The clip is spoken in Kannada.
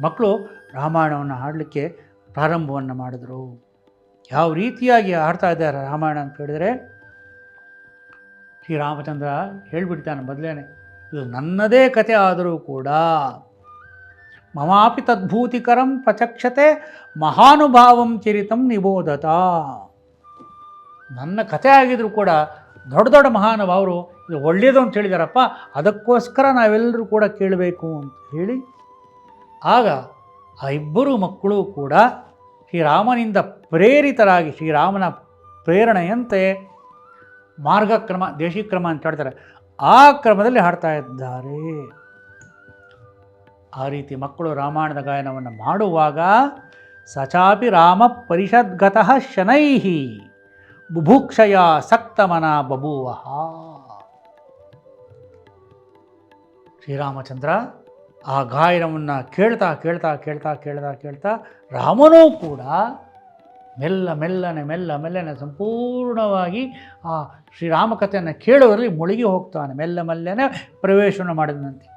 ಮಕ್ಕಳು ರಾಮಾಯಣವನ್ನು ಹಾಡಲಿಕ್ಕೆ ಪ್ರಾರಂಭವನ್ನು ಮಾಡಿದರು. ಯಾವ ರೀತಿಯಾಗಿ ಹಾಡ್ತಾ ಇದ್ದಾರೆ ರಾಮಾಯಣ ಅಂತ ಹೇಳಿದರೆ, ಶ್ರೀರಾಮಚಂದ್ರ ಹೇಳಿಬಿಡ್ತಾನೆ ಮೊದಲೇನೆ, ಇದು ನನ್ನದೇ ಕತೆ ಆದರೂ ಕೂಡ ಮಮಾಪಿ ತದ್ಭೂತಿಕರಂ ಪ್ರಚಕ್ಷತೆ ಮಹಾನುಭಾವಂ ಚರಿತಂ ನಿಬೋಧತ. ನನ್ನ ಕತೆ ಆಗಿದ್ರು ಕೂಡ ದೊಡ್ಡ ದೊಡ್ಡ ಮಹಾನುಭಾವರು ಇದು ಒಳ್ಳೆಯದು ಅಂತ ಹೇಳಿದಾರಪ್ಪ, ಅದಕ್ಕೋಸ್ಕರ ನಾವೆಲ್ಲರೂ ಕೂಡ ಕೇಳಬೇಕು ಅಂತ ಹೇಳಿ, ಆಗ ಆ ಇಬ್ಬರು ಮಕ್ಕಳು ಕೂಡ ಶ್ರೀರಾಮನಿಂದ ಪ್ರೇರಿತರಾಗಿ ಶ್ರೀರಾಮನ ಪ್ರೇರಣೆಯಂತೆ ಮಾರ್ಗಕ್ರಮ ದೇಶಿಕ್ರಮ ಅಂತ ಹೇಳ್ತಾರೆ, ಆ ಕ್ರಮದಲ್ಲಿ ಹಾಡ್ತಾ ಇದ್ದಾರೆ. ಆ ರೀತಿ ಮಕ್ಕಳು ರಾಮಾಯಣದ ಗಾಯನವನ್ನು ಮಾಡುವಾಗ ಸಚಾಪಿ ರಾಮ ಪರಿಷದ್ಗತಃ ಶನೈಹಿ ಬುಭುಕ್ಷಯ ಸಕ್ತಮನ ಬಭೂವಃ. ಶ್ರೀರಾಮಚಂದ್ರ ಆ ಗಾಯನವನ್ನು ಕೇಳ್ತಾ ಕೇಳ್ತಾ ಕೇಳ್ತಾ ಕೇಳ್ತಾ ಕೇಳ್ತಾ ರಾಮನೂ ಕೂಡ ಮೆಲ್ಲನೆ ಸಂಪೂರ್ಣವಾಗಿ ಆ ಶ್ರೀರಾಮ ಕಥೆಯನ್ನು ಕೇಳುವಲ್ಲಿ ಮುಳುಗಿ ಹೋಗ್ತಾನೆ. ಮೆಲ್ಲನೆ ಪ್ರವೇಶವನ್ನು ಮಾಡಿದಂತೆ.